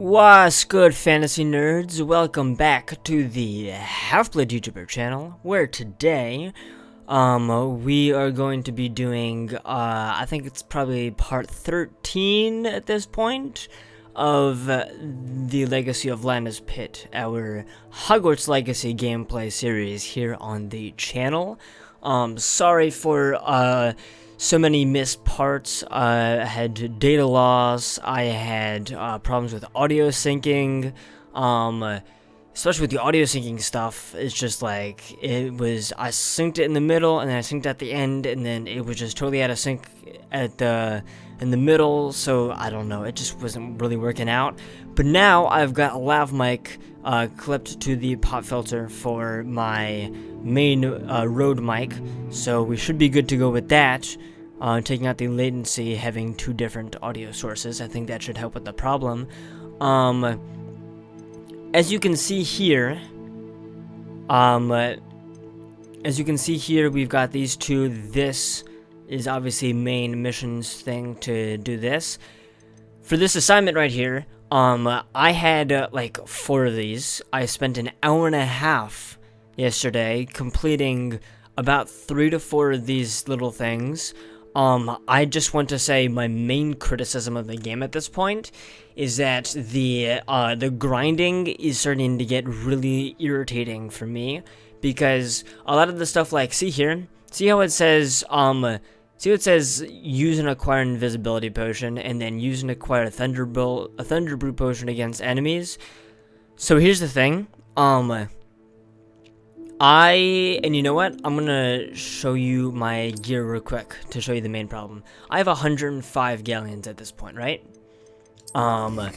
What's good, fantasy nerds? Welcome back to the Half-Blood YouTuber channel, where today, we are going to be doing, I think it's probably part 13 at this point, of the Legacy of Linus Pitt, our Hogwarts Legacy gameplay series here on the channel. Sorry for, so many missed parts. I had data loss, I had problems with audio syncing, especially with the audio syncing stuff. It's just like, I synced it in the middle, and then I synced at the end, and then it was just totally out of sync in the middle, so I don't know, it just wasn't really working out. But now I've got a lav mic clipped to the pop filter for my main Rode mic, so we should be good to go with that. Taking out the latency, having two different audio sources, I think that should help with the problem. As you can see here, we've got these two. This is obviously main missions thing to do this. For this assignment right here, I had like 4 of these. I spent an hour and a half yesterday completing about 3 to 4 of these little things. I just want to say my main criticism of the game at this point is that the grinding is starting to get really irritating for me, because a lot of the stuff, like, see how it says, use and acquire invisibility potion, and then use and acquire a thunderbolt potion against enemies. So here's the thing, and you know what? I'm gonna show you my gear real quick to show you the main problem. I have 105 galleons at this point, right? For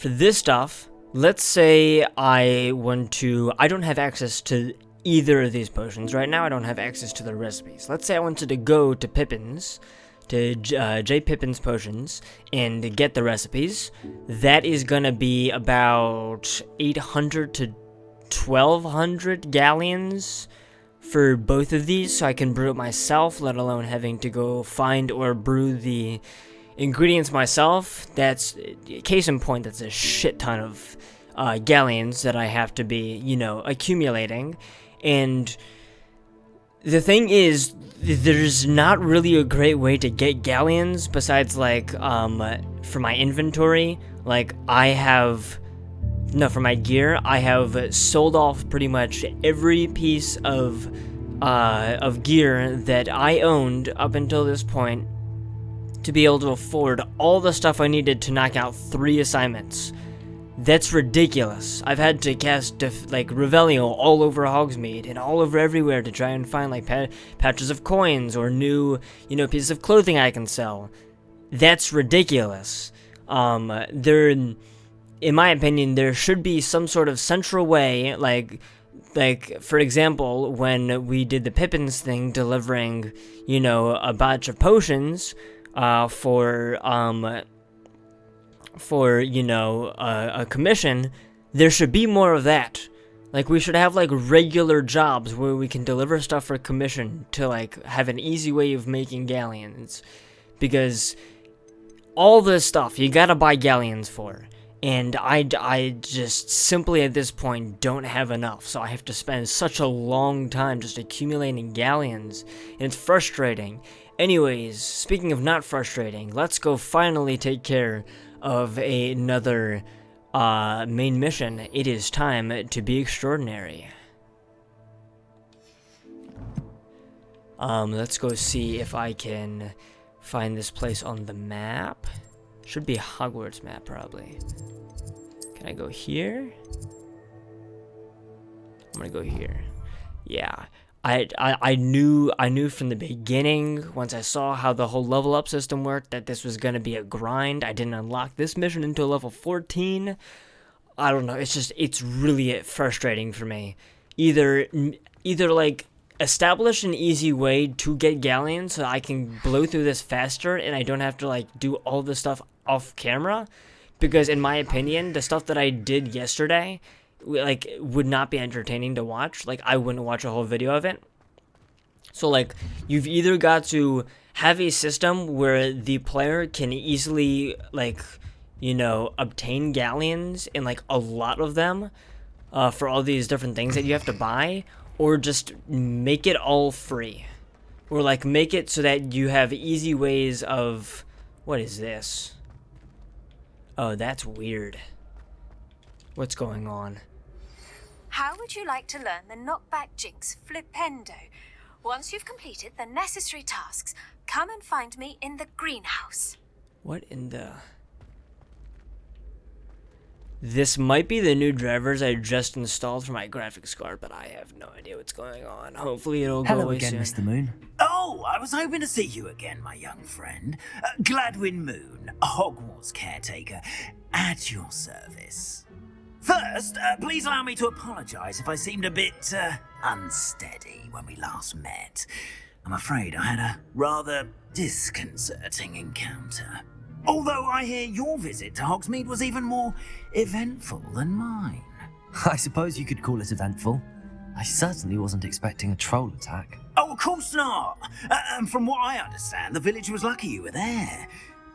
this stuff, let's say I don't have access to either of these potions. Right now, I don't have access to the recipes. Let's say I wanted to go to Pippin's, to J. Pippin's Potions, and get the recipes. That is gonna be about 800 to 1200 galleons for both of these, so I can brew it myself, let alone having to go find or brew the ingredients myself. That's, case in point, that's a shit ton of galleons that I have to be, accumulating. And the thing is, there's not really a great way to get galleons besides, like, for my inventory. Like, for my gear, I have sold off pretty much every piece of gear that I owned up until this point to be able to afford all the stuff I needed to knock out 3 assignments. That's ridiculous. I've had to cast Revelio all over Hogsmeade and all over everywhere to try and find like patches of coins or new, pieces of clothing I can sell. That's ridiculous. In my opinion, there should be some sort of central way, like for example, when we did the Pippin's thing, delivering, a batch of potions, for a commission. There should be more of that. Like, we should have, like, regular jobs where we can deliver stuff for commission to, like, have an easy way of making galleons. Because all this stuff, you gotta buy galleons for. And I just simply at this point don't have enough, so I have to spend such a long time just accumulating galleons, and it's frustrating. Anyways, speaking of not frustrating, let's go finally take care of another main mission. It is time to be extraordinary. Let's go see if I can find this place on the map. Should be Hogwarts map, probably. Can I go here? I'm gonna go here. Yeah, I knew from the beginning, once I saw how the whole level up system worked, that this was gonna be a grind. I didn't unlock this mission until level 14. I don't know. It's really frustrating for me. Either like, establish an easy way to get galleons so I can blow through this faster and I don't have to, like, do all this stuff off camera, because in my opinion, the stuff that I did yesterday, like, would not be entertaining to watch. Like, I wouldn't watch a whole video of it. So, like, you've either got to have a system where the player can easily, like, you know, obtain galleons and like a lot of them for all these different things that you have to buy, or just make it all free, or like make it so that you have easy ways of, what is this? Oh, that's weird. What's going on? How would you like to learn the knockback jinx flipendo? Once you've completed the necessary tasks, come and find me in the greenhouse. What in the... This might be the new drivers I just installed for my graphics card, but I have no idea what's going on. Hopefully it'll go away soon. Hello again, Mr. Moon. Oh, I was hoping to see you again, my young friend. Gladwin Moon, Hogwarts caretaker, at your service. First, please allow me to apologise if I seemed a bit unsteady when we last met. I'm afraid I had a rather disconcerting encounter. Although I hear your visit to Hogsmeade was even more eventful than mine. I suppose you could call it eventful. I certainly wasn't expecting a troll attack. Oh, of course not. And from what I understand, the village was lucky you were there.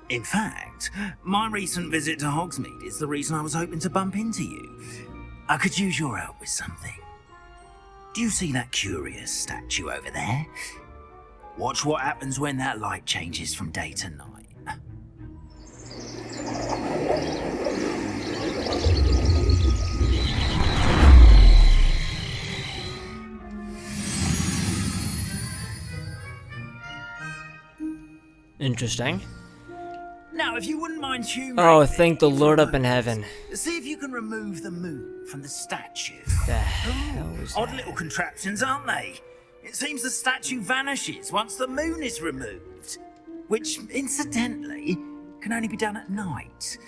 In fact, my recent visit to Hogsmeade is the reason I was hoping to bump into you. I could use your help with something. Do you see that curious statue over there? Watch what happens when that light changes from day to night. Interesting. Now, if you wouldn't mind humoring Oh, thank the me Lord for a up in moment, heaven. See if you can remove the moon from the statue. The hell was Odd that? little contraptions, aren't they? It seems the statue vanishes once the moon is removed, which, incidentally, can only be done at night.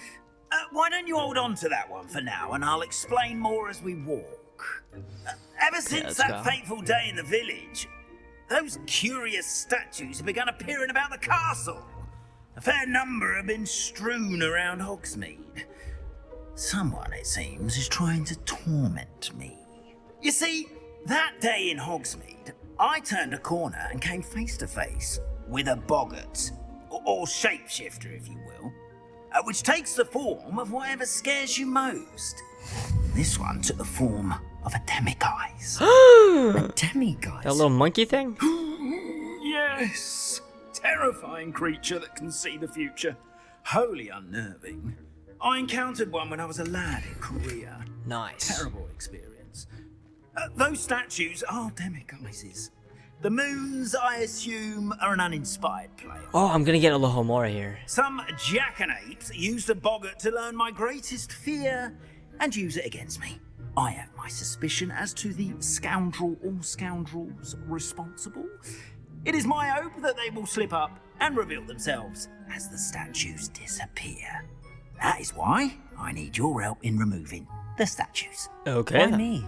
Why don't you hold on to that one for now, and I'll explain more as we walk. Ever since let's that go. fateful day in the village, those curious statues have begun appearing about the castle. A fair number have been strewn around Hogsmeade. Someone, it seems, is trying to torment me. You see, that day in Hogsmeade, I turned a corner and came face to face with a boggart, or shapeshifter, if you will, which takes the form of whatever scares you most. This one took the form of a demiguise. A demiguise? That little monkey thing? Yes, terrifying creature that can see the future. Wholly unnerving. I encountered one when I was a lad in Korea. Nice. Terrible experience. Those statues are demiguises. The moons, I assume, are an uninspired player. Oh, I'm gonna get Alohomora here. Some jackanapes used a boggart to learn my greatest fear and use it against me. I have my suspicion as to the scoundrel or scoundrels responsible. It is my hope that they will slip up and reveal themselves as the statues disappear. That is why I need your help in removing the statues. Okay. Why me?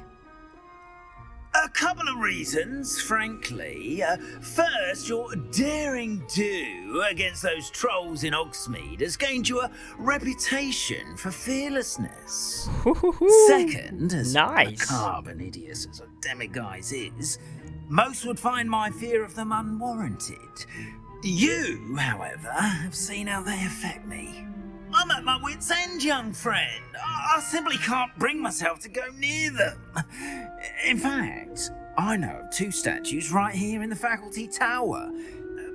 A couple of reasons, frankly. First, your daring do against those trolls in Hogsmeade has gained you a reputation for fearlessness. Second, as Nice. macabre and hideous as a demiguise is, most would find my fear of them unwarranted. You, however, have seen how they affect me. I'm at my wit's end, young friend. I simply can't bring myself to go near them. In fact, I know of two statues right here in the faculty tower.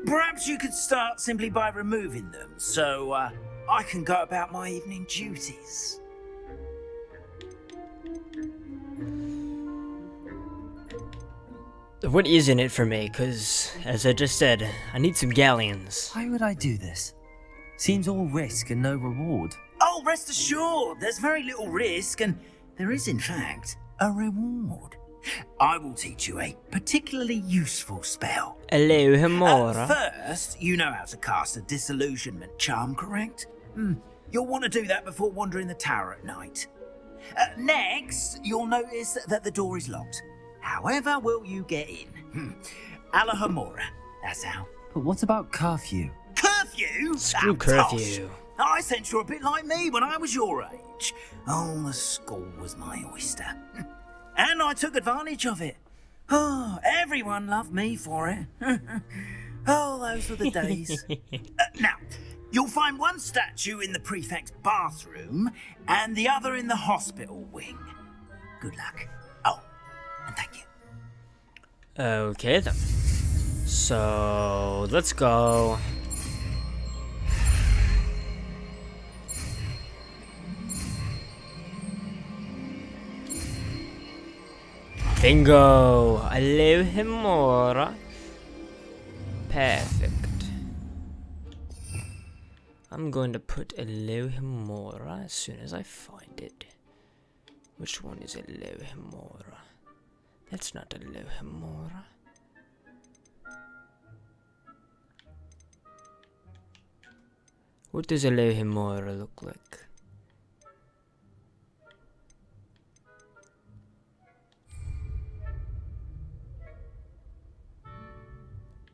Perhaps you could start simply by removing them, so I can go about my evening duties. What is in it for me? Because, as I just said, I need some galleons. Why would I do this? Seems all risk and no reward. Oh, rest assured, there's very little risk, and there is, in fact, a reward. I will teach you a particularly useful spell. Alohomora. First, you know how to cast a disillusionment charm, correct? You'll want to do that before wandering the tower at night. Next, you'll notice that the door is locked. However will you get in? Alohomora, that's how. But what about curfew? Curfew? Screw Oh, curfew. tosh. I sense you're a bit like me when I was your age. Oh, the school was my oyster. And I took advantage of it. Oh, everyone loved me for it. Oh, those were the days. Now, You'll find one statue in the prefect's bathroom and the other in the hospital wing. Good luck. Oh, and thank you. Okay then. So let's go. Bingo! Alohomora. Perfect. I'm going to put Alohomora as soon as I find it. Which one is Alohomora? That's not Alohomora. What does Alohomora look like?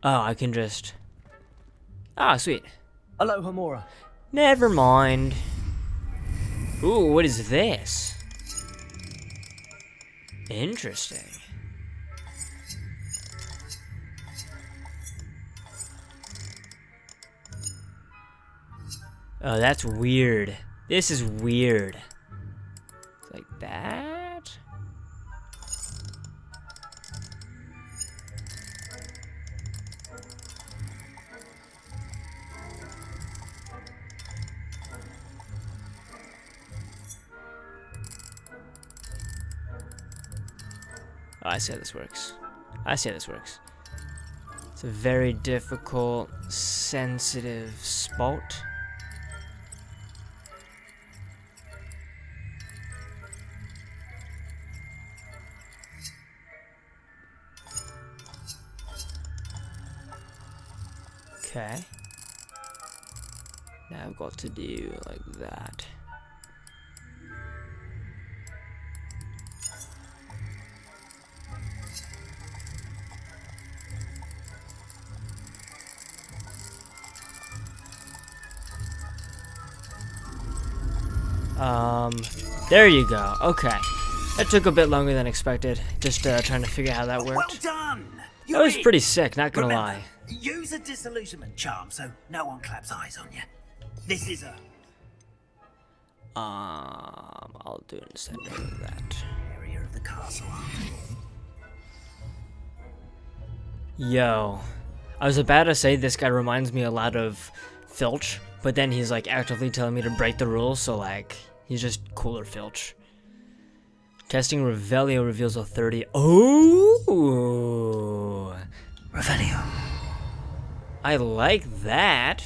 Oh, I can just... Ah, sweet. Alohomora. Never mind. Ooh, what is this? Interesting. Oh, that's weird. This is weird. It's like that? Oh, I see how this works. I see how this works. It's a very difficult, sensitive spot. Okay. Now I've got to do like that. There you go. Okay. That took a bit longer than expected. Just trying to figure out how that Well worked. done! That was pretty sick, not gonna lie. Use a disillusionment charm so no one claps eyes on you. This is a I'll do it instead of that. area of the castle. Yo. I was about to say this guy reminds me a lot of Filch, but then he's like actively telling me to break the rules, so like, he's just cooler Filch. Testing Revelio reveals a 30. Oh! Revelio. I like that.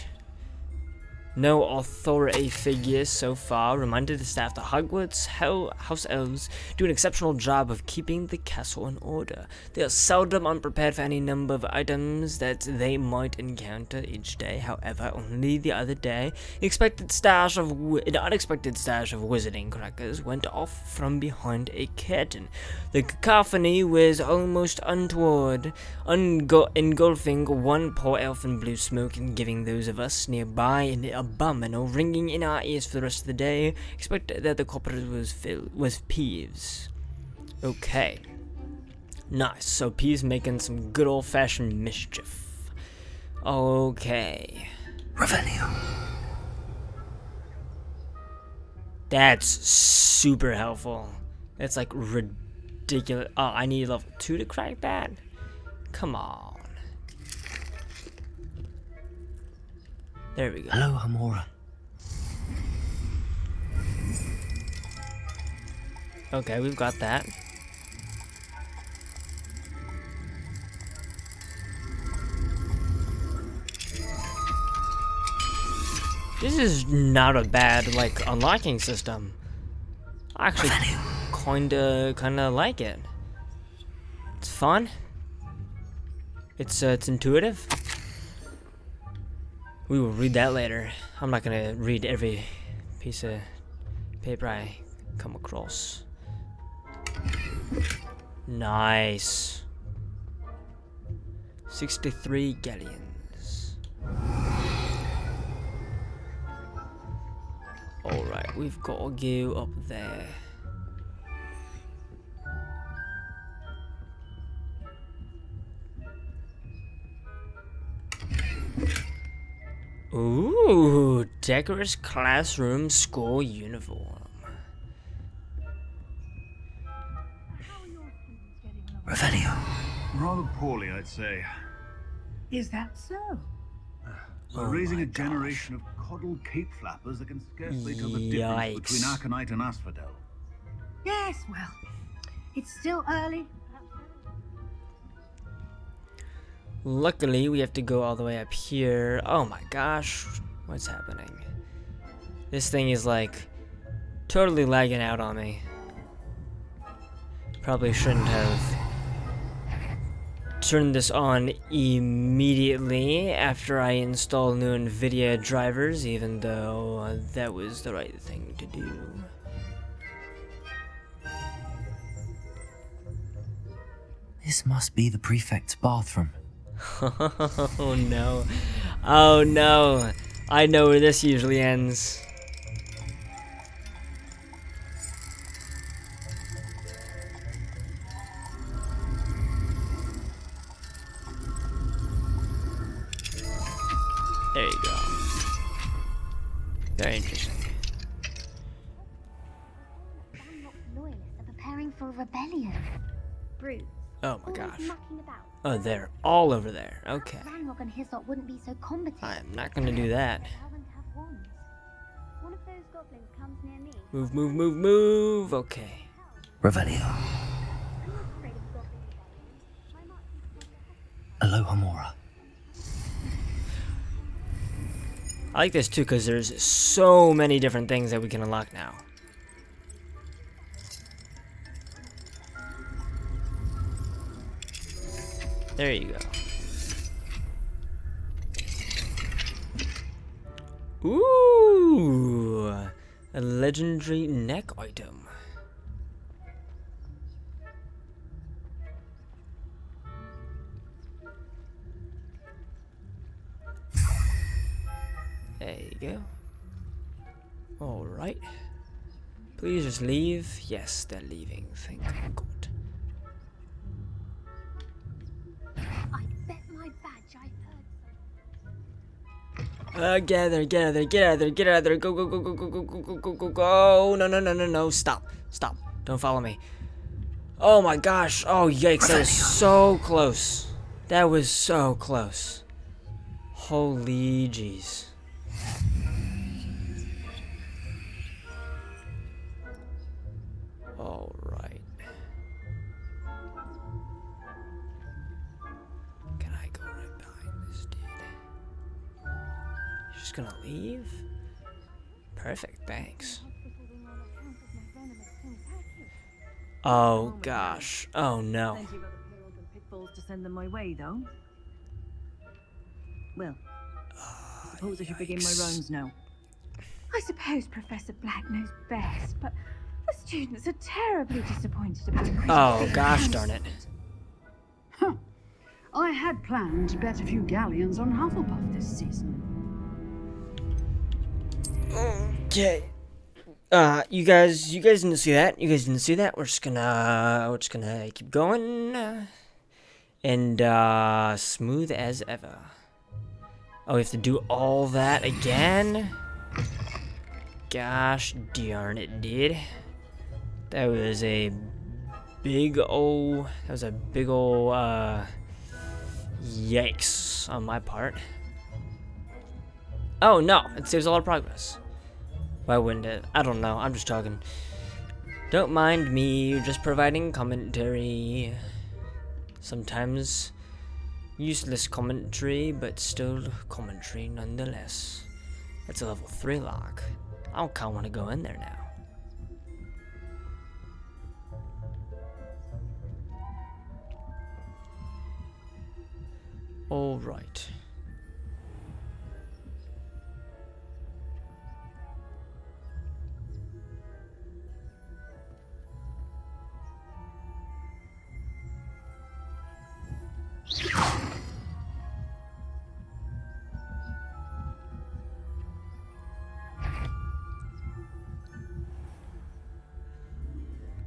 No authority figures so far. Reminded the staff that Hogwarts house elves do an exceptional job of keeping the castle in order. They are seldom unprepared for any number of items that they might encounter each day. However, only the other day, an unexpected stash of wizarding crackers went off from behind a curtain. The cacophony was almost untoward, engulfing one poor elf in blue smoke and giving those of us nearby an abominable ringing in our ears for the rest of the day. Expect that the culprit was Peeves. Okay. Nice. So Peeves making some good old-fashioned mischief. Okay. Revelio. That's super helpful. It's like ridiculous. Oh, I need level 2 to crack that? Come on. There we go. Alohomora. Okay, we've got that. This is not a bad, like, unlocking system. I actually kinda like it. It's fun. It's intuitive. We will read that later. I'm not gonna read every piece of paper I come across. Nice. 63 galleons. Alright, we've got to go up there. Ooh. decorous classroom school uniform. Revelio. Rather poorly, I'd say. Is that so? We're Oh raising my a generation of coddled cape flappers that can scarcely tell the difference between Yikes. aconite and asphodel. Yes, well, it's still early. Luckily, we have to go all the way up here. Oh my gosh, what's happening? This thing is like totally lagging out on me. Probably shouldn't have turned this on immediately after I installed new NVIDIA drivers, even though that was the right thing to do. This must be the prefect's bathroom. Oh no. Oh no. I know where this usually ends. There you go. Very interesting. Loyalists are preparing for a rebellion. Brutes. Oh my always gosh. mucking about. Oh, they're all over there. Okay. Ranrock and his lot wouldn't be so combative. I'm not gonna do that. Allow them to have wands. One of those goblins comes near me. Move, move, move, move. Okay. Revelio. I'm not afraid of goblin rebellions. My mark Alohomora. I like this too because there's so many different things that we can unlock now. There you go. Ooh, a legendary neck item. There you go. All right. Please just leave. Yes, they're leaving. Thank God. I bet my badge I heard Get out of there, get out of there, get out of there, get out of there. Go, go, go, go, go, go, go, go, go, go, go. No, no, no, no, no. Stop. Stop. Don't follow me. Oh my gosh. Oh, yikes. That was so close. That was so close. Holy jeez. All right. Can I go right behind this dude? You're just gonna leave? Perfect, thanks. Oh gosh. Oh no. Plenty of other perils and pitfalls to send them my way, though. Well, suppose I should begin my yikes. rounds now. I suppose Professor Black knows best, but the students are terribly disappointed about the Oh gosh darn it. Huh. I had planned to bet a few galleons on Hufflepuff this season. Okay. You guys didn't see that. You guys didn't see that. We're just gonna keep going. And smooth as ever. Oh, we have to do all that again? Gosh darn it, dude. That was a big ol' yikes on my part. Oh no, it saves a lot of progress. Why wouldn't it? I don't know, I'm just talking. Don't mind me, just providing commentary. Sometimes useless commentary, but still commentary nonetheless. That's a level 3 lock. I don't kinda wanna go in there now. All right.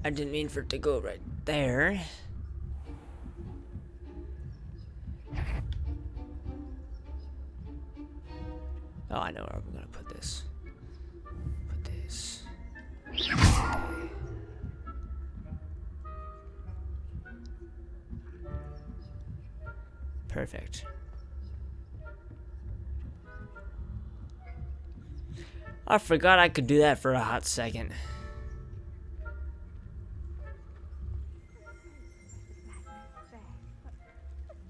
I didn't mean for it to go right there. Oh, I know where we're gonna put this. this. Put this. Perfect. I forgot I could do that for a hot second.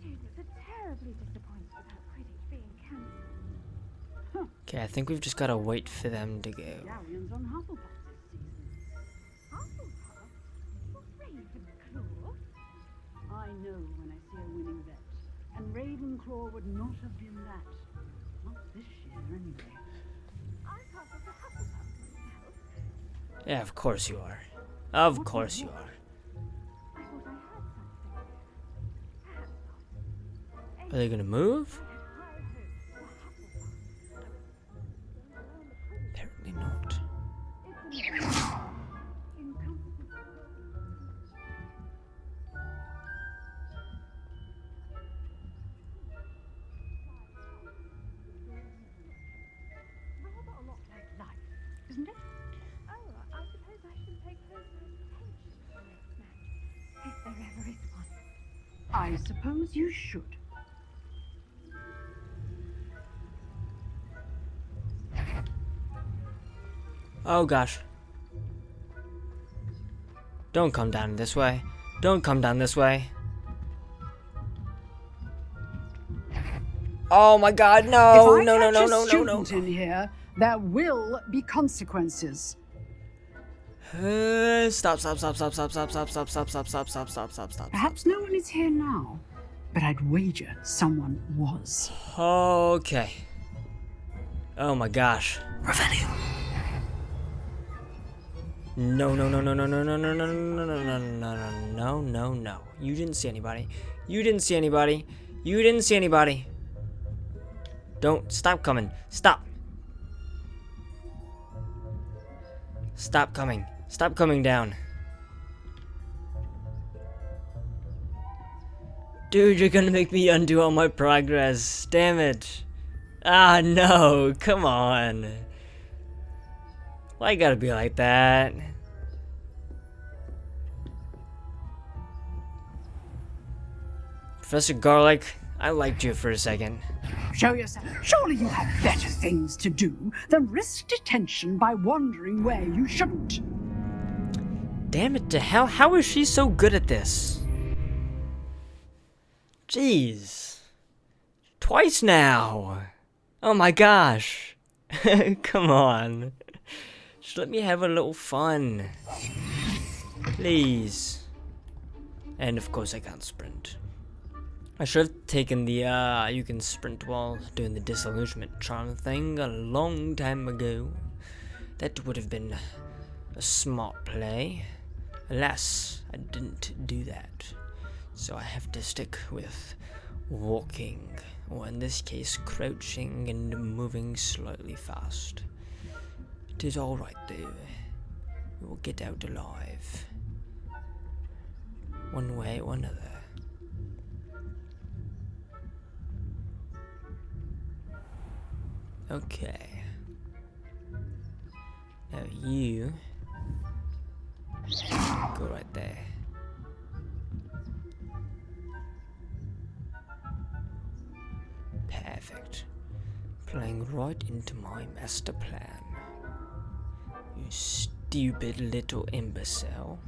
Students are terribly disappointed about Quidditch being cancelled. Okay, I think we've just gotta wait for them to go. Galleons on Hufflepuff this season. Hufflepuff? Ravenclaw? I know when I see a winning bet. And Ravenclaw would not have been that. Not this year, anyway. I'm part of the Hufflepuff myself. Yeah, of course you are. Of course you are. I thought I heard something. Perhaps not. Are they gonna move? I had high hopes for Hufflepuff. Apparently not. Rather a lot like life, isn't it? Oh, I suppose I should take personal attention to the next match, if there ever is one. I suppose you should. Oh gosh. Don't come down this way. Don't come down this way. Oh my god, no! If I No, no, catch no, a no, no, no. student in here, there will be consequences. Stop, stop, stop, stop, stop, stop, stop, stop, stop, stop, stop, stop, stop, stop, stop. Perhaps no one is here now, but I'd wager someone was. Okay. Oh my gosh. Revelio. No, no, no, no, no, no, no, no, no, no, no, no, no, no, no, no. You didn't see anybody. You didn't see anybody. You didn't see anybody. Don't stop coming. Stop. Stop coming. Stop coming down. Dude, you're gonna make me undo all my progress. Damn it. Ah, no. Come on. Why you gotta be like that? Professor Garlic, I liked you for a second. Show yourself. Surely you have better things to do than risk detention by wandering where you shouldn't. Damn it to hell, how is she so good at this? Jeez. Twice now. Oh my gosh. Come on. Just let me have a little fun. Please. And of course I can't sprint. I should have taken the you can sprint while doing the disillusionment charm thing a long time ago. That would have been a smart play. Alas, I didn't do that. So I have to stick with walking, or in this case crouching and moving slightly fast. It is alright though. We will get out alive. One way or another. Okay. Now you go right there. Perfect. Playing right into my master plan. You stupid little imbecile.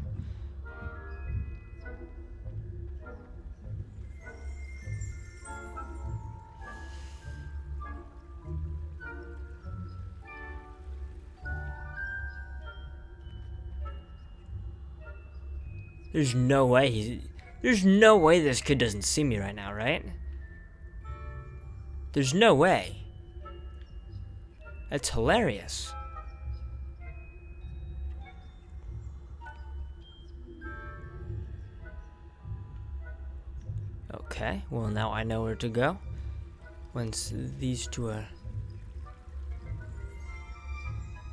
There's no way this kid doesn't see me right now, right? There's no way. That's hilarious. Okay, well now I know where to go. Once these two are...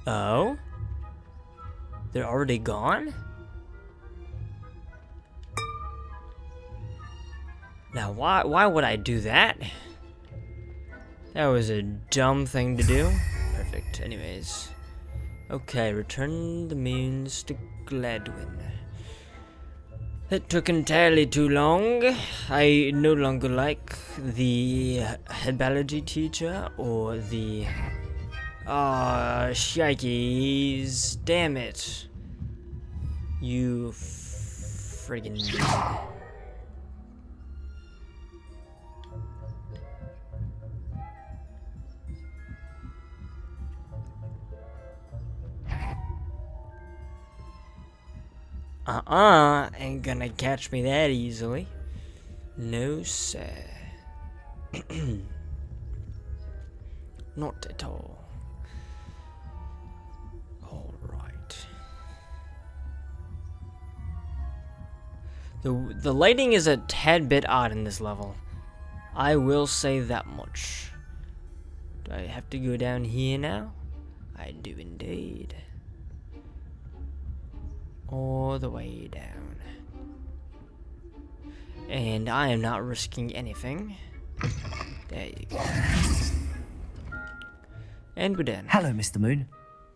Oh? They're already gone? Now, why would I do that? That was a dumb thing to do. Perfect. perfect. Anyways. Okay, return the moons to Gladwin. It took entirely too long. I no longer like the biology teacher or the... shikes. Damn it. You friggin' ain't gonna catch me that easily. No, sir. Not at all. Alright. The lighting is a tad bit odd in this level. I will say that much. Do I have to go down here now? I do indeed. All the way down. And I am not risking anything. There you go. And we're done. Hello, Mr. Moon.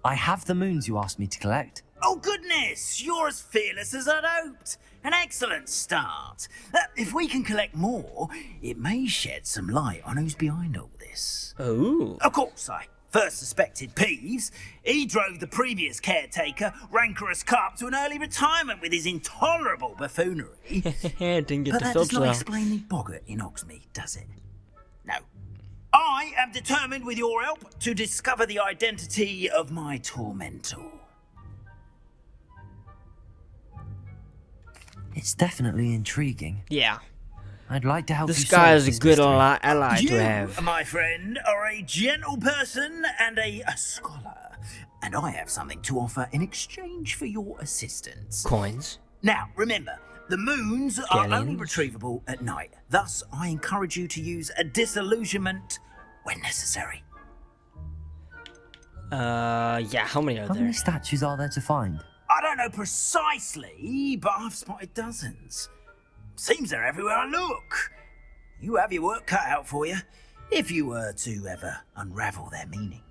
I have the moons you asked me to collect. Oh goodness, you're as fearless as I'd hoped. An excellent start. If we can collect more, it may shed some light on who's behind all this. Oh. Of course, I first suspected Peeves. He drove the previous caretaker, Rancorous Carp, to an early retirement with his intolerable buffoonery. Didn't get But to that does filter not out. explain the boggart in Hogsmeade, does it? No. I am determined, with your help, to discover the identity of my tormentor. It's definitely intriguing. Yeah. I'd like to help This you guy solve is a this good mystery. ally You, to have. my friend, are a gentle person and a scholar, and I have something to offer in exchange for your assistance. Coins. Now, remember, the moons are only Galleons. retrievable at night. Thus, I encourage you to use a disillusionment when necessary. Yeah, how many are How there? many statues are there to find? I don't know precisely, but I've spotted dozens. Seems they're everywhere I look. You have your work cut out for you, if you were to ever unravel their meaning.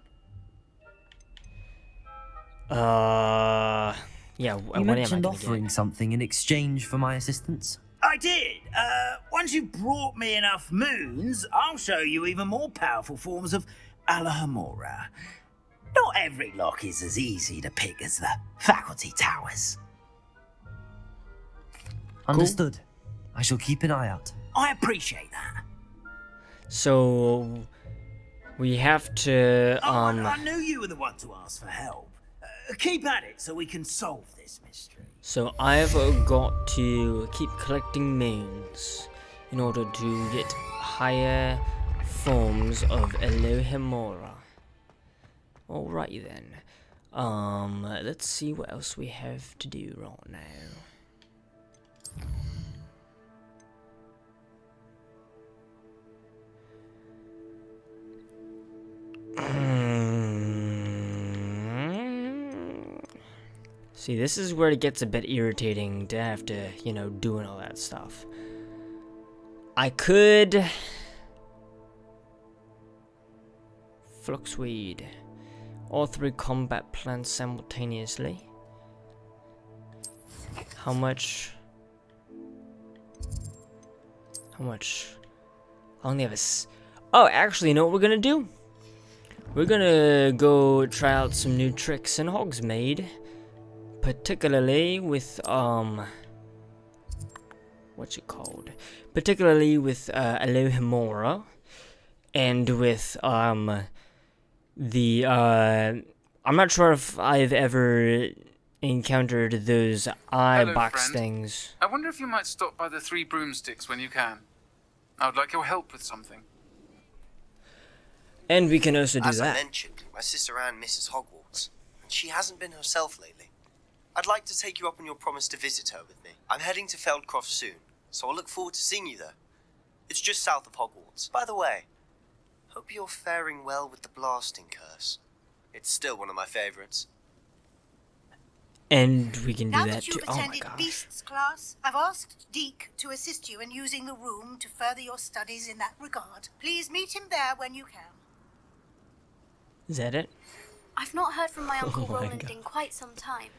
Yeah, You what am I mentioned gonna offering get? something in exchange for my assistance. I did. Once you've brought me enough moons, I'll show you even more powerful forms of Alohomora. Not every lock is as easy to pick as the faculty towers. Understood. I shall keep an eye out. I appreciate that. So we have to I knew you were the one to ask for help. Keep at it so we can solve this mystery. so I've got to keep collecting moons in order to get higher forms of Alohomora. Alrighty then. Let's see what else we have to do right now. See, this is where it gets a bit irritating to have to, you know, doing all that stuff. I could Fluxweed. All three combat plants simultaneously. How much? How much? I only have a oh, actually, you know what we're gonna do? We're gonna go try out some new tricks in Hogsmeade. Particularly with, what's it called? Particularly with, Alohomora. And with, the, I'm not sure if I've ever encountered those eye Hello, box friend. things. I wonder if you might stop by the Three Broomsticks when you can. I would like your help with something. And we can also do As I that. mentioned, my sister Anne misses Hogwarts, and she hasn't been herself lately. I'd like to take you up on your promise to visit her with me. I'm heading to Feldcroft soon, so I'll look forward to seeing you there. It's just south of Hogwarts. By the way, hope you're faring well with the blasting curse. It's still one of my favorites. And we can do Now that that too. you've Oh my attended gosh. Beasts class, I've asked Deke to assist you in using the room to further your studies in that regard. Please meet him there when you can. Is that it? I've not heard from my Uncle Oh my Roland God. in quite some time.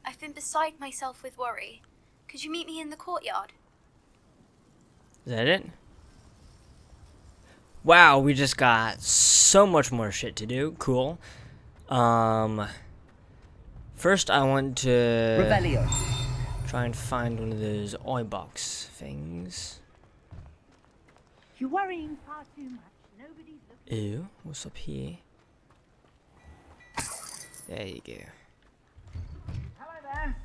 I've been beside myself with worry. Could you meet me in the courtyard? Is that it? Wow, we just got so much more shit to do. Cool. First I want to Revelio. try and find one of those eye box things. You're worrying far too much. Nobody's looking. Ew, what's up here? There you go. Hello there.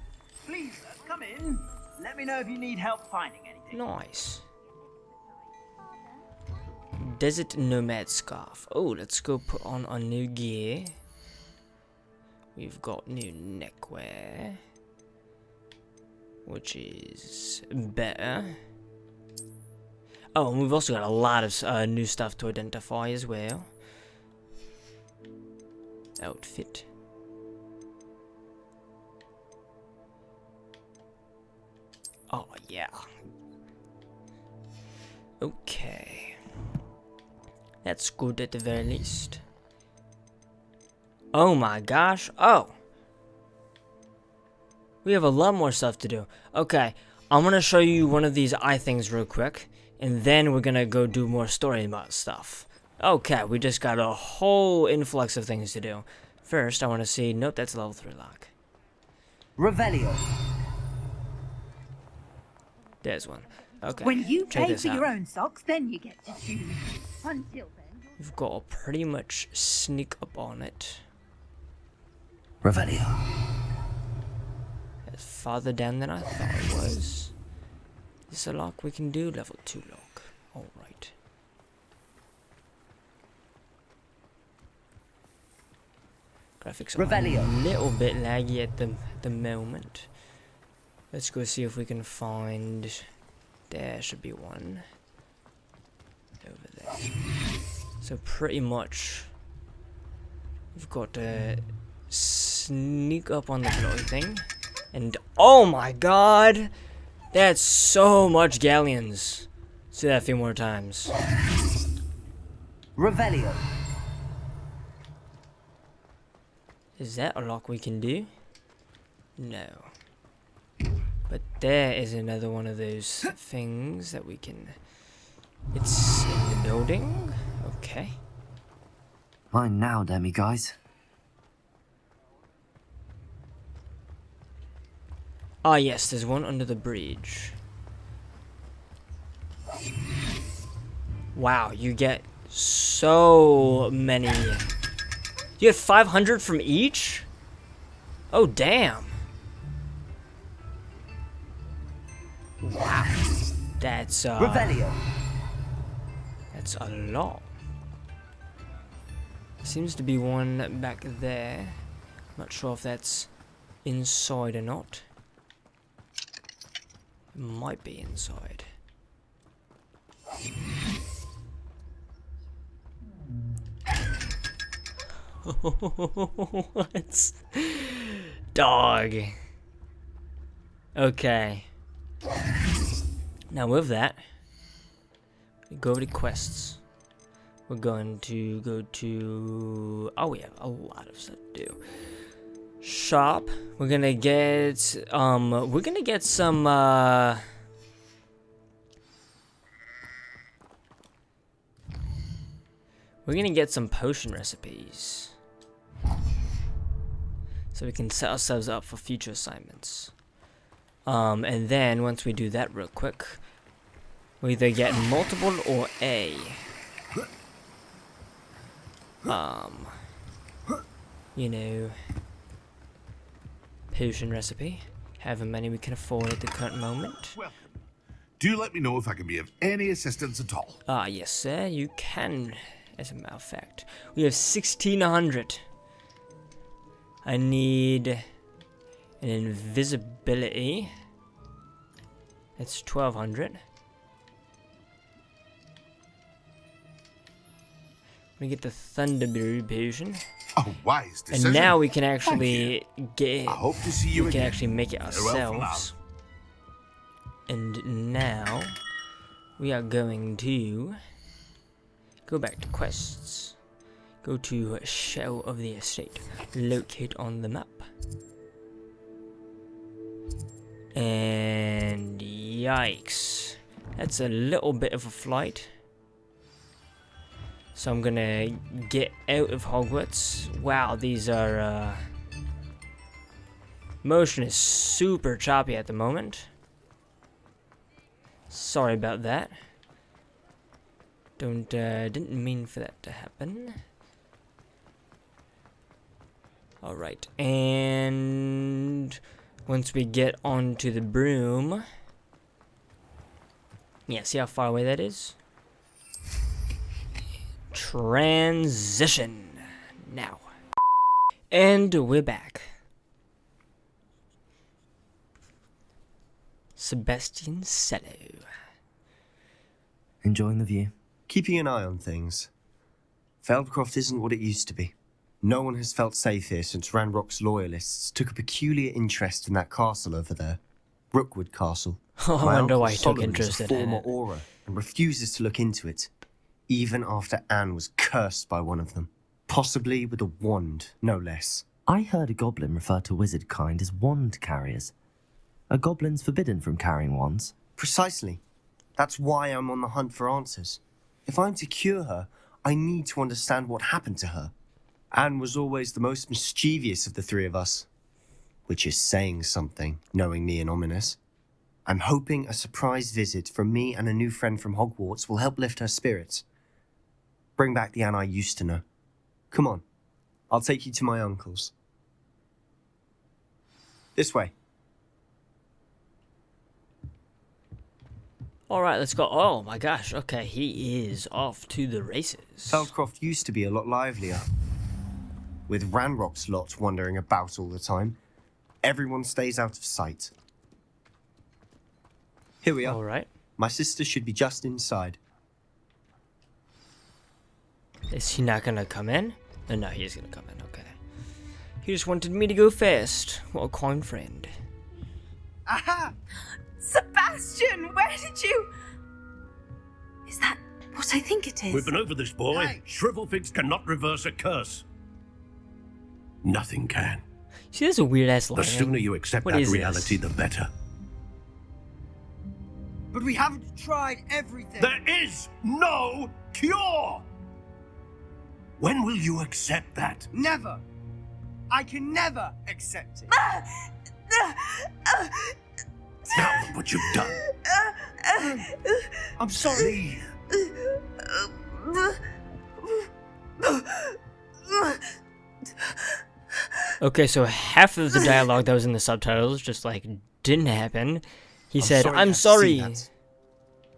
Please, come in. Let me know if you need help finding anything. Nice. Desert Nomad Scarf. Oh, let's go put on our new gear. We've got new neckwear, which is better. Oh, and we've also got a lot of new stuff to identify as well. Outfit. Oh, yeah. Okay. That's good at the very least. Oh my gosh. Oh. We have a lot more stuff to do. Okay. I'm going to show you one of these eye things real quick. And then we're going to go do more story mode stuff. Okay. We just got a whole influx of things to do. First, I want to see... Nope, that's a level 3 lock. Revelio. There's one. Okay. When you check pay this for out. your own socks, then you get to choose. Until then, We've got to pretty much sneak up on it. Revelio. It's farther down than I thought it was. Is this a lock we can do? Level 2 lock. Alright. Graphics are Revelio. a little bit laggy at the moment. Let's go see if we can find... There should be one. Over there. So pretty much... We've got to sneak up on the glowy thing. And oh my god! That's so much galleons. Say that a few more times. Revelio. Is that a lock we can do? No. But there is another one of those things that we can... It's in the building? Okay. Mine now, Demi guys. Ah yes, there's one under the bridge. Wow, you get so many. You have 500 from each? Oh damn. Wow. That's Revelio. That's a lot. Seems to be one back there. Not sure if that's inside or not. It might be inside. What? Dog. Okay. Now with that, we go over to quests. We're going to go to... Oh, we have a lot of stuff to do. Shop. We're gonna get some we're gonna get some potion recipes. So we can set ourselves up for future assignments. And then once we do that real quick, we either get multiple or A. You know, potion recipe. However many we can afford at the current moment. Welcome. Do let me know if I can be of any assistance at all. Ah, yes, sir. You can, as a matter of fact. We have 1,600. I need an invisibility. That's 1,200. We get the Thunderbird potion. A wise decision. And now we can actually get. I hope to see you we can again. actually make it Farewell for ourselves. And now we are going to go back to quests. Go to Shell of the Estate. Locate on the map. And yikes. That's a little bit of a flight. So I'm gonna get out of Hogwarts. Wow, these are, motion is super choppy at the moment. Sorry about that. Didn't mean for that to happen. Alright, and once we get onto the broom. Yeah, see how far away that is? Transition. Now. And we're back. Sebastian Cello. Enjoying the view? Keeping an eye on things. Feldcroft isn't what it used to be. No one has felt safe here since Ranrock's loyalists took a peculiar interest in that castle over there. Rookwood Castle. Oh, I wonder why he took interest in it. Former aura and refuses to look into it, even after Anne was cursed by one of them. Possibly with a wand, no less. I heard a goblin refer to wizard kind as wand carriers. Are goblins forbidden from carrying wands? Precisely. That's why I'm on the hunt for answers. If I'm to cure her, I need to understand what happened to her. Anne was always the most mischievous of the three of us. Which is saying something, knowing me and ominous. I'm hoping a surprise visit from me and a new friend from Hogwarts will help lift her spirits. Bring back the Anne I used to know. Come on, I'll take you to my uncle's. This way. Alright, let's go. Oh my gosh, okay, he is off to the races. Feldcroft used to be a lot livelier. With Ranrock's lot wandering about all the time, everyone stays out of sight. Here we are. Alright. My sister should be just inside. Is he not gonna come in? Oh, no, he is gonna come in, okay. He just wanted me to go fast. What a kind friend. Aha! Sebastian, where did you... Is that what I think it is? We've been over this, boy. Hey. Shrivelfigs cannot reverse a curse. Nothing can. See, there's a weird-ass line. The sooner you accept What that is reality, this? the better. But we haven't tried everything. There is no cure! When will you accept that? Never. I can never accept it. Now look what you've done. I'm sorry. Okay, so half of the dialogue that was in the subtitles just, like, didn't happen. He said, I'm sorry. If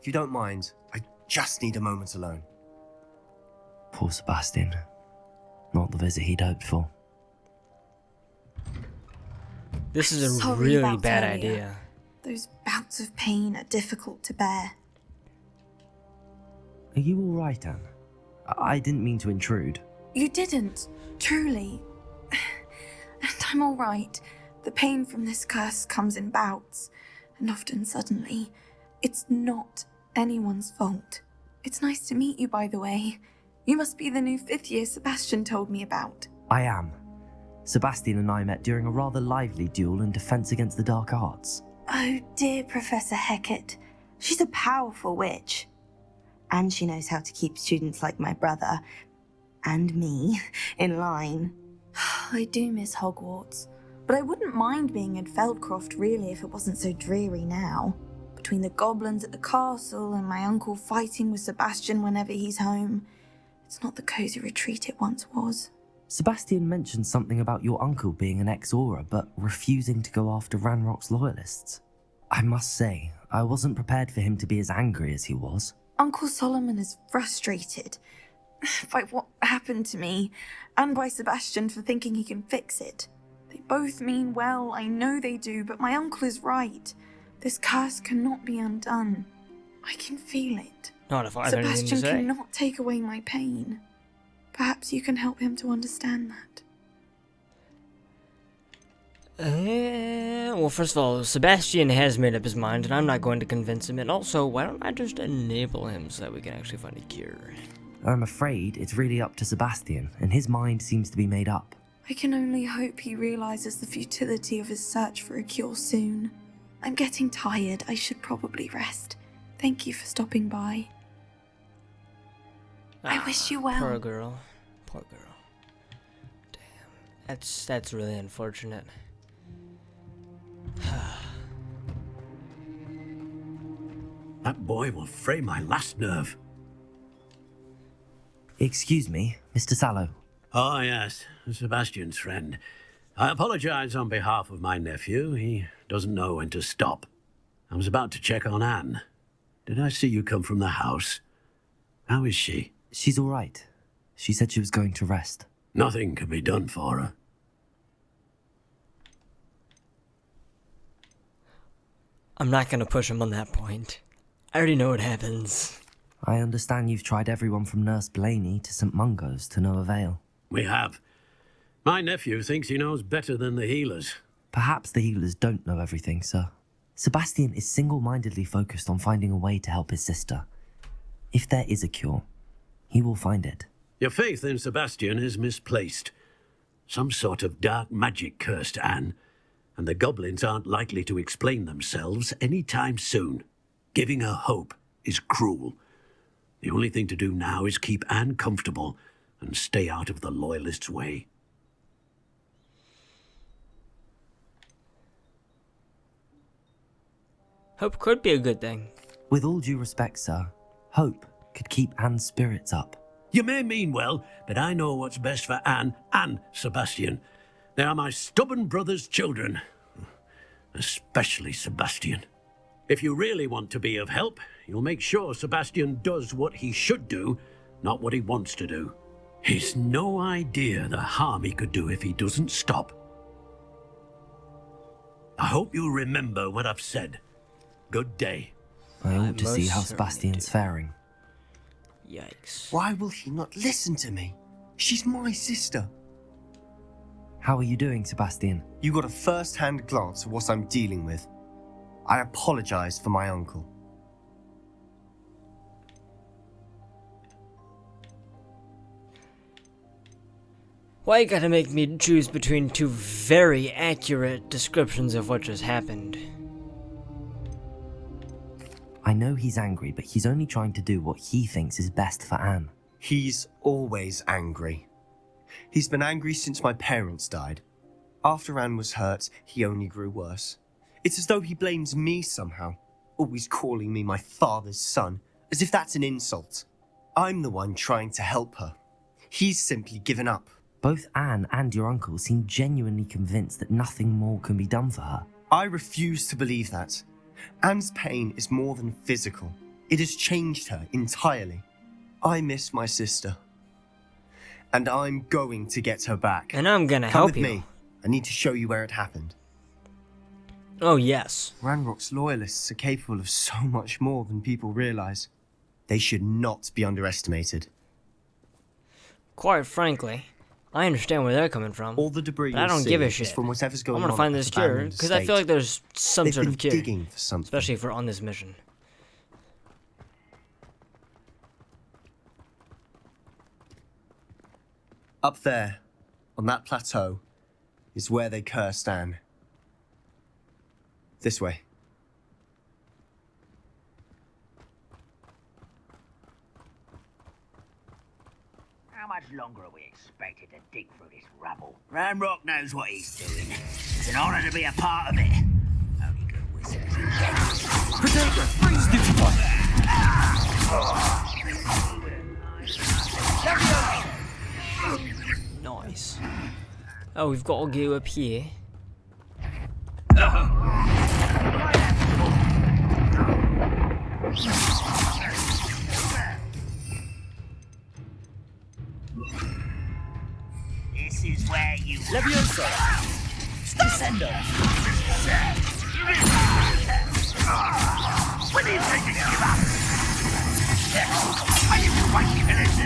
you don't mind, I just need a moment alone. Poor Sebastian. Not the visit he'd hoped for. This is a Sorry really about bad earlier. idea. Those bouts of pain are difficult to bear. Are you all right, Anne? I didn't mean to intrude. You didn't, truly. And I'm all right. The pain from this curse comes in bouts, and often suddenly. It's not anyone's fault. It's nice to meet you, by the way. You must be the new 5th year Sebastian told me about. I am. Sebastian and I met during a rather lively duel in Defense Against the Dark Arts. Oh dear, Professor Hecat. She's a powerful witch. And she knows how to keep students like my brother, and me, in line. I do miss Hogwarts, but I wouldn't mind being in Feldcroft really if it wasn't so dreary now. Between the goblins at the castle and my uncle fighting with Sebastian whenever he's home, it's not the cozy retreat it once was. Sebastian mentioned something about your uncle being an ex-Aura, but refusing to go after Ranrock's loyalists. I must say, I wasn't prepared for him to be as angry as he was. Uncle Solomon is frustrated by what happened to me, and by Sebastian for thinking he can fix it. They both mean well, I know they do, but my uncle is right. This curse cannot be undone. I can feel it. Not if I have anything to Sebastian say. cannot take away my pain. Perhaps you can help him to understand that. Well, first of all, Sebastian has made up his mind, and I'm not going to convince him. And also, why don't I just enable him so that we can actually find a cure? I'm afraid it's really up to Sebastian, and his mind seems to be made up. I can only hope he realizes the futility of his search for a cure soon. I'm getting tired. I should probably rest. Thank you for stopping by. I wish you well. Poor girl. Poor girl. Damn. That's really unfortunate. That boy will fray my last nerve. Excuse me, Mr. Sallow. Oh, yes, Sebastian's friend. I apologize on behalf of my nephew. He doesn't know when to stop. I was about to check on Anne. Did I see you come from the house? How is she? She's all right. She said she was going to rest. Nothing can be done for her. I'm not gonna push him on that point. I already know what happens. I understand you've tried everyone from Nurse Blaney to St. Mungo's to no avail. We have. My nephew thinks he knows better than the healers. Perhaps the healers don't know everything, sir. Sebastian is single-mindedly focused on finding a way to help his sister. If there is a cure, he will find it. Your faith in Sebastian is misplaced. Some sort of dark magic cursed Anne, and the goblins aren't likely to explain themselves any time soon. Giving her hope is cruel. The only thing to do now is keep Anne comfortable and stay out of the Loyalists' way. Hope could be a good thing. With all due respect, sir, hope could keep Anne's spirits up. You may mean well, but I know what's best for Anne and Sebastian. They are my stubborn brother's children. Especially Sebastian. If you really want to be of help, you'll make sure Sebastian does what he should do, not what he wants to do. He's no idea the harm he could do if he doesn't stop. I hope you'll remember what I've said. Good day. I ought to see how Sebastian's faring. Yikes. Why will he not listen to me? She's my sister. How are you doing, Sebastian? You got a first-hand glance at what I'm dealing with. I apologize for my uncle. Why you gotta make me choose between two very accurate descriptions of what just happened? I know he's angry, but he's only trying to do what he thinks is best for Anne. He's always angry. He's been angry since my parents died. After Anne was hurt, he only grew worse. It's as though he blames me somehow, always calling me my father's son, as if that's an insult. I'm the one trying to help her. He's simply given up. Both Anne and your uncle seem genuinely convinced that nothing more can be done for her. I refuse to believe that. Anne's pain is more than physical. It has changed her entirely. I miss my sister. And I'm going to get her back. And I'm gonna help you. Come with me. I need to show you where it happened. Oh, yes. Ranrock's loyalists are capable of so much more than people realize. They should not be underestimated. Quite frankly, I understand where they're coming from. All the debris but I don't give a is shit. from whatever's going I'm on gonna find at this the cure, abandoned because I feel estate. like there's some They've sort been of cure. digging for something. Especially if we're on this mission. Up there, on that plateau, is where they cursed Anne. This way. How much longer are we expected to dig through this rubble? Ranrock knows what he's doing. It's an honor to be a part of it. Only good wizards can get it. Protect us! Freeze! Stupid one! Nice. Oh, we've got to go up here. This is where you... Leviosa! Descendo! When are you taking to give up? Are you quite finished?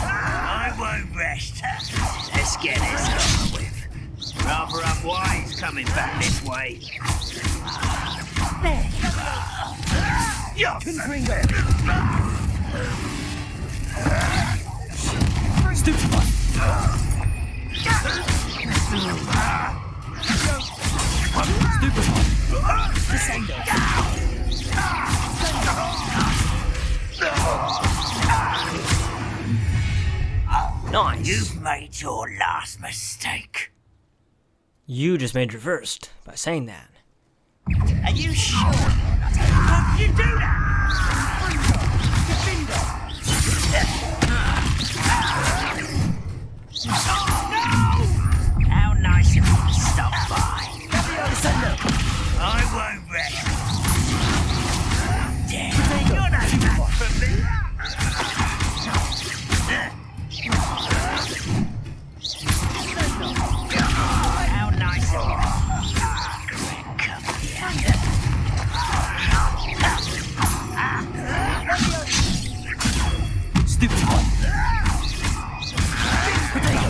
I won't rest. Let's get this over with. Rather unwise coming back this way. There you are. Confringo! Stupefy! Descendo! Nice. You've made your last mistake. You just made your first by saying that. Are you sure? How did you do that? No! How nice of you to stop by. I won't rest. Damn, you're not back for me. How nice of you. Come here. Stupid one.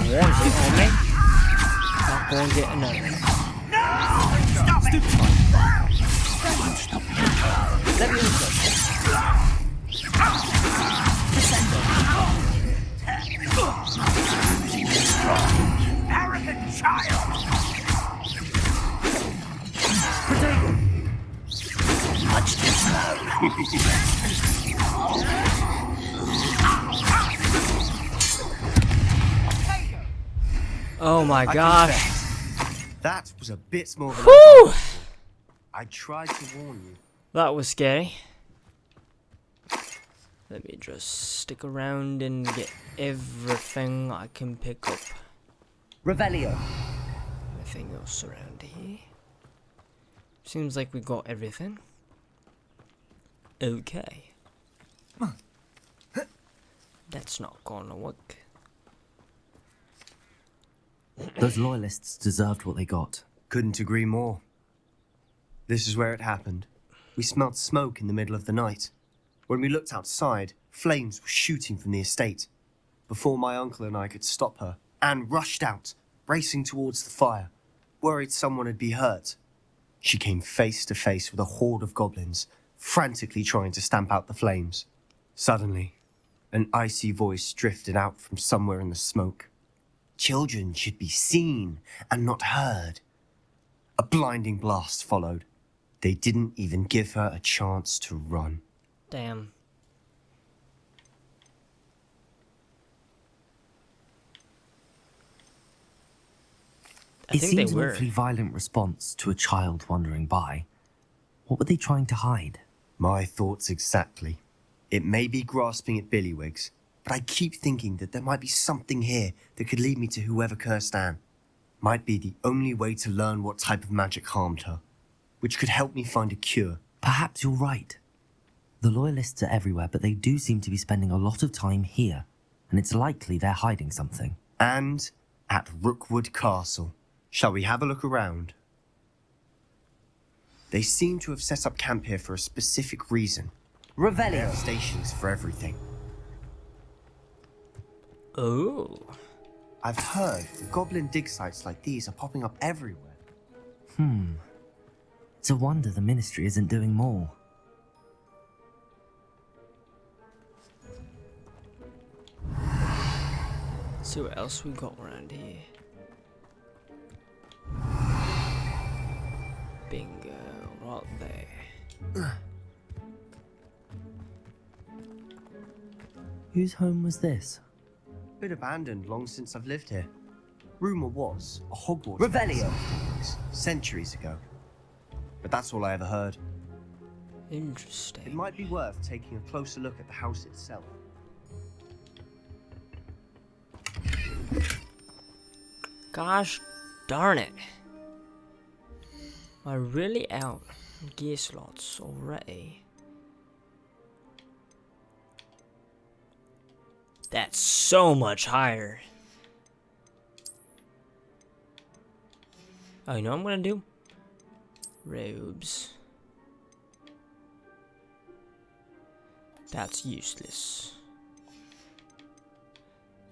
One hit on me. Not going to get another. Stop it! Stupid one. Let me Arrogant child! Much too slow. Oh my gosh. That was a bit more than Whew! I tried to warn you. That was scary. Let me just stick around and get everything I can pick up. Revelio. Anything else around here? Seems like we got everything. Okay. That's not gonna work. Those loyalists deserved what they got. Couldn't agree more. This is where it happened. We smelled smoke in the middle of the night. When we looked outside, flames were shooting from the estate. Before my uncle and I could stop her, Anne rushed out, racing towards the fire, worried someone would be hurt. She came face to face with a horde of goblins, frantically trying to stamp out the flames. Suddenly, an icy voice drifted out from somewhere in the smoke. Children should be seen and not heard. A blinding blast followed. They didn't even give her a chance to run. Damn. It seems an awfully violent response to a child wandering by. What were they trying to hide? My thoughts exactly. It may be grasping at Billywigs, but I keep thinking that there might be something here that could lead me to whoever cursed Anne. Might be the only way to learn what type of magic harmed her, which could help me find a cure. Perhaps you're right. The loyalists are everywhere, but they do seem to be spending a lot of time here, and it's likely they're hiding something. And at Rookwood Castle. Shall we have a look around? They seem to have set up camp here for a specific reason. Revelio. They have stations for everything. Oh. I've heard the goblin dig sites like these are popping up everywhere. It's a wonder the ministry isn't doing more. Let's see what else we got around here. Bingo, right there. Whose home was this? Been abandoned long since I've lived here. Rumour was a Hogwarts Revelio. Centuries ago. But that's all I ever heard. Interesting. It might be worth taking a closer look at the house itself. Gosh darn it. Am I really out of gear slots already? That's so much higher. Oh, you know what I'm gonna do? Robes. That's useless.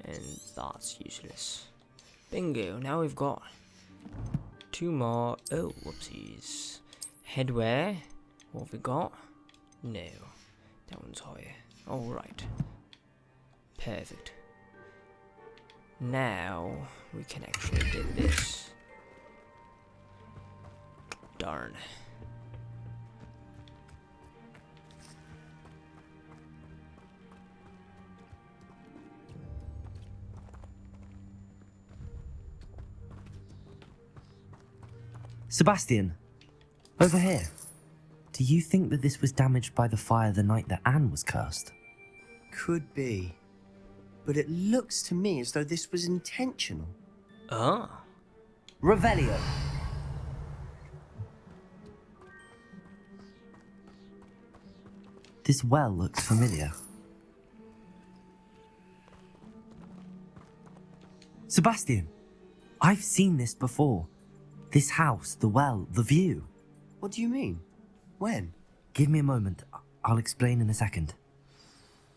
And that's useless. Bingo, now we've got 2 more. Oh, whoopsies. Headwear. What have we got? No. That one's higher. Alright. Perfect. Now, we can actually get this. Darn. Sebastian, over here. Do you think that this was damaged by the fire the night that Anne was cursed? Could be. But it looks to me as though this was intentional. Ah. Revelio. This well looks familiar. Sebastian, I've seen this before. This house, the well, the view. What do you mean? When? Give me a moment. I'll explain in a second.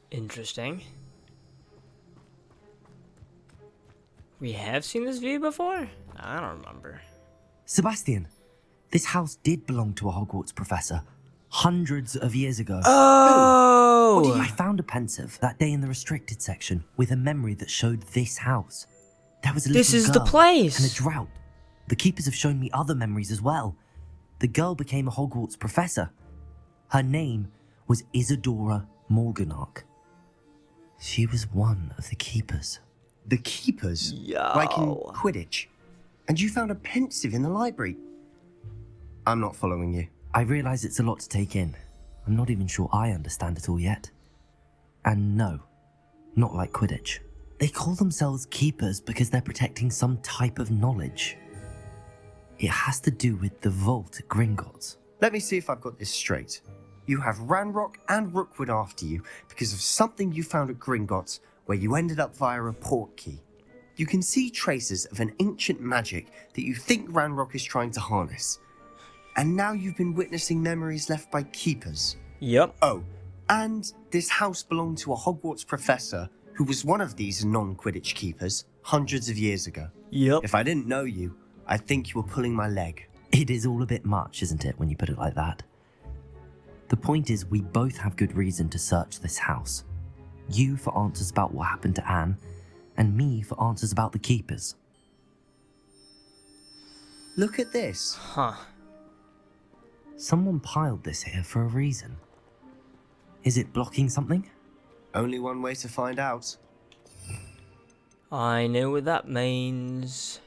Interesting. We have seen this view before? I don't remember. Sebastian, this house did belong to a Hogwarts professor hundreds of years ago. Oh! I found a pensive that day in the restricted section with a memory that showed this house. There was a little This is girl the place! and a drought. The keepers have shown me other memories as well. The girl became a Hogwarts professor. Her name was Isadora Morganach. She was one of the keepers. The keepers? Yo. Like in Quidditch? And you found a pensive in the library? I'm not following you. I realise it's a lot to take in. I'm not even sure I understand it all yet. And no, not like Quidditch. They call themselves keepers because they're protecting some type of knowledge. It has to do with the vault at Gringotts. Let me see if I've got this straight. You have Ranrock and Rookwood after you because of something you found at Gringotts where you ended up via a portkey. You can see traces of an ancient magic that you think Ranrock is trying to harness. And now you've been witnessing memories left by keepers. Yep. Oh, and this house belonged to a Hogwarts professor who was one of these non-Quidditch keepers hundreds of years ago. Yep. If I didn't know you, I'd think you were pulling my leg. It is all a bit much, isn't it, when you put it like that? The point is, we both have good reason to search this house. You for answers about what happened to Anne, and me for answers about the keepers. Look at this. Huh. Someone piled this here for a reason. Is it blocking something? Only one way to find out. I know what that means.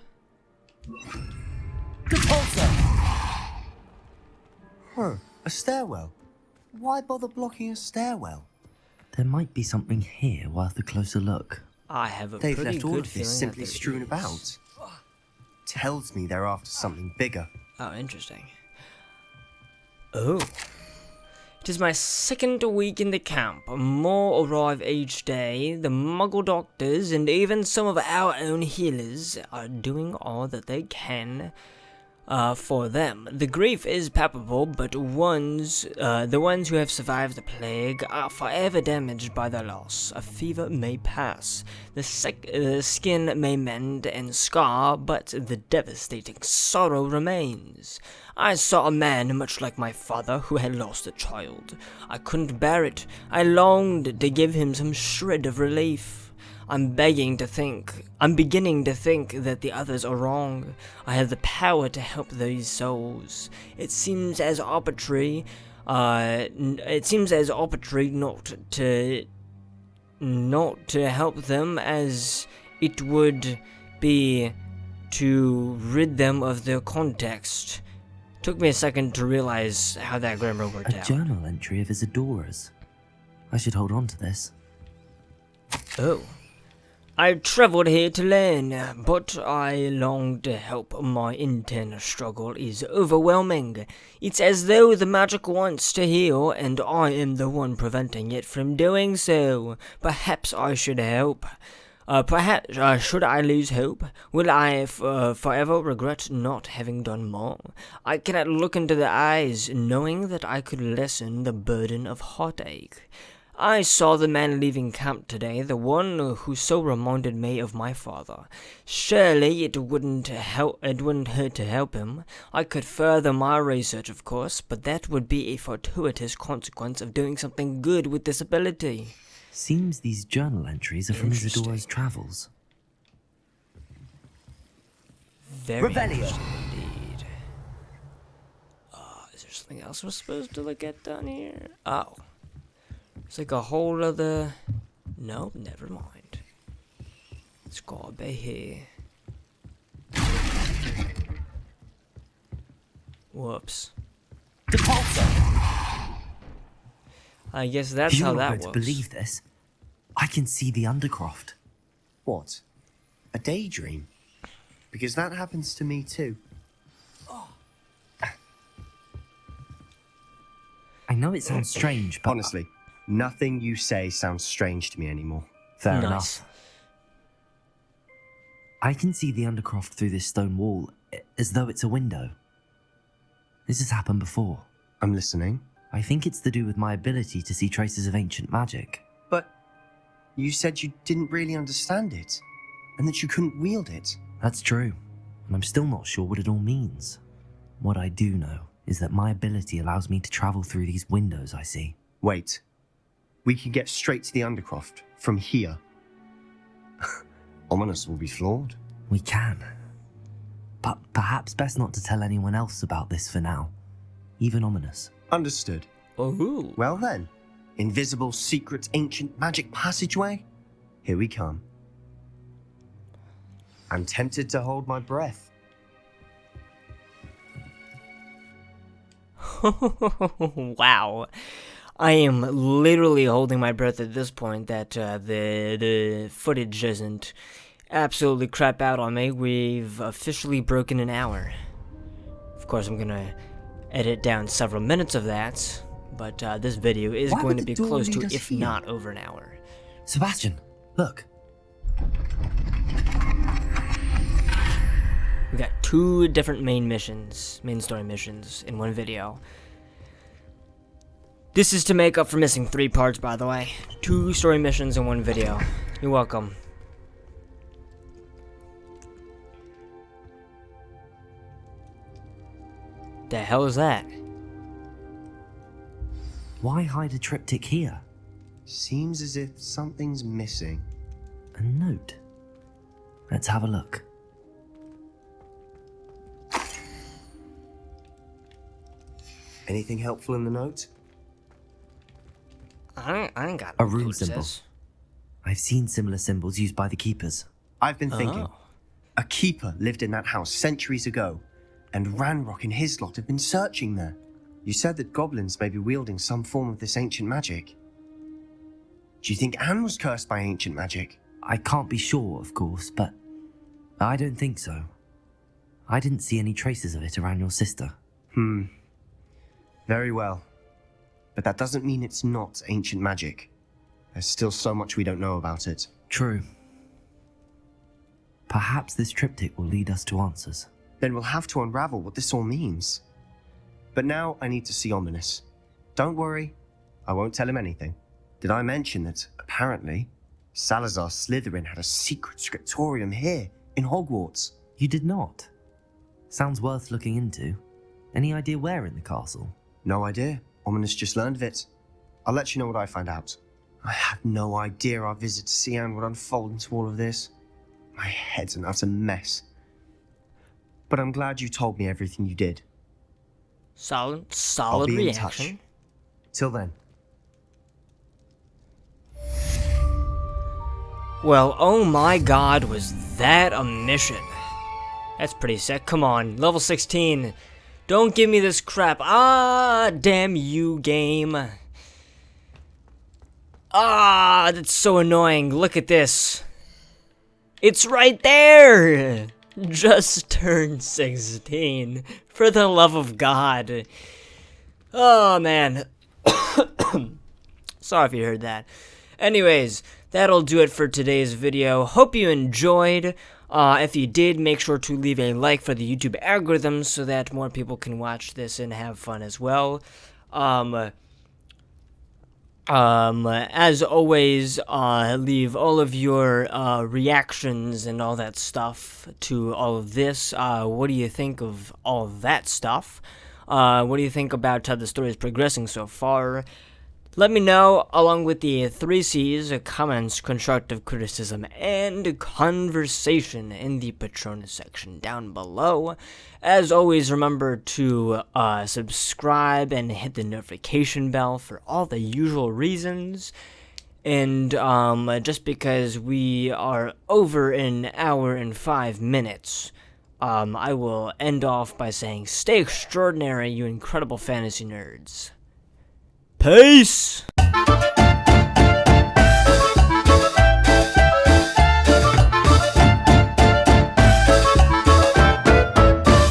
Huh, a stairwell. Why bother blocking a stairwell? There might be something here worth a closer look. I have a They've pretty left all good of this feeling simply that there strewn is. about. Tells me they're after something bigger. Oh, interesting. Oh. It is my second week in the camp. More arrive each day. The Muggle doctors and even some of our own healers are doing all that they can for them. The grief is palpable, but the ones who have survived the plague are forever damaged by the loss. A fever may pass. The skin may mend and scar, but the devastating sorrow remains. I saw a man much like my father who had lost a child. I couldn't bear it. I longed to give him some shred of relief. I'm beginning to think that the others are wrong. I have the power to help these souls. It seems as arbitrary not to help them as it would be to rid them of their context. Took me a second to realize how that grammar worked out. A journal entry of Isadora's. I should hold on to this. Oh. I traveled here to learn, but I long to help. My internal struggle is overwhelming. It's as though the magic wants to heal, and I am the one preventing it from doing so. Perhaps I should help. Should I lose hope? Will I forever regret not having done more? I cannot look into the eyes, knowing that I could lessen the burden of heartache. I saw the man leaving camp today, the one who so reminded me of my father. Surely it wouldn't hurt to help him. I could further my research, of course, but that would be a fortuitous consequence of doing something good with this ability. Seems these journal entries are from Isadora's travels. Very interesting indeed. Is there something else we're supposed to look at down here? Oh. It's like a whole other... Nope, never mind. It's gotta be here. Whoops. I guess that's how that works. You're not going to believe this. I can see the Undercroft. What? A daydream? Because that happens to me too. I know it sounds strange, but... Honestly, nothing you say sounds strange to me anymore. Fair enough. I can see the Undercroft through this stone wall, as though it's a window. This has happened before. I'm listening. I think it's to do with my ability to see traces of ancient magic. But you said you didn't really understand it, and that you couldn't wield it. That's true, and I'm still not sure what it all means. What I do know is that my ability allows me to travel through these windows I see. Wait. We can get straight to the Undercroft from here. Ominous will be flawed. We can. But perhaps best not to tell anyone else about this for now. Even Ominous. Understood. Oh. Well then, invisible, secret, ancient magic passageway? Here we come. I'm tempted to hold my breath. Wow. I am literally holding my breath at this point that the footage doesn't absolutely crap out on me. We've officially broken an hour. Of course, I'm gonna edit down several minutes of that, but this video is going to be close to, if not over an hour. Sebastian, look. We got 2 different main story missions in one video. This is to make up for missing 3 parts, by the way. 2 story missions in one video. You're welcome. The hell is that? Why hide a triptych here? Seems as if something's missing. A note. Let's have a look. Anything helpful in the note? I ain't got a rune symbol. I've seen similar symbols used by the keepers. I've been thinking. A keeper lived in that house centuries ago, and Ranrock and his lot have been searching there. You said that goblins may be wielding some form of this ancient magic. Do you think Anne was cursed by ancient magic? I can't be sure, of course, but I don't think so. I didn't see any traces of it around your sister. Very well. But that doesn't mean it's not ancient magic. There's still so much we don't know about it. True. Perhaps this triptych will lead us to answers. Then we'll have to unravel what this all means. But now I need to see Ominous. Don't worry, I won't tell him anything. Did I mention that, apparently, Salazar Slytherin had a secret scriptorium here, in Hogwarts? You did not? Sounds worth looking into. Any idea where in the castle? No idea. Ominous just learned of it. I'll let you know what I find out. I had no idea our visit to Sian would unfold into all of this. My head's an utter mess. But I'm glad you told me everything you did. Solid I'll be in reaction. touch. Till then. Well, oh my god, was that a mission? That's pretty sick. Come on, level 16. Don't give me this crap. Ah, damn you, game. Ah, that's so annoying. Look at this. It's right there. Just turned 16. For the love of God. Oh, man. Sorry if you heard that. Anyways, that'll do it for today's video. Hope you enjoyed. If you did, make sure to leave a like for the YouTube algorithm so that more people can watch this and have fun as well. As always, leave all of your reactions and all that stuff to all of this. What do you think of all of that stuff? What do you think about how the story is progressing so far? Let me know, along with the 3 C's, comments, constructive criticism, and conversation in the Patronus section down below. As always, remember to subscribe and hit the notification bell for all the usual reasons. And just because we are over an hour and 5 minutes, I will end off by saying, stay extraordinary, you incredible fantasy nerds. Peace!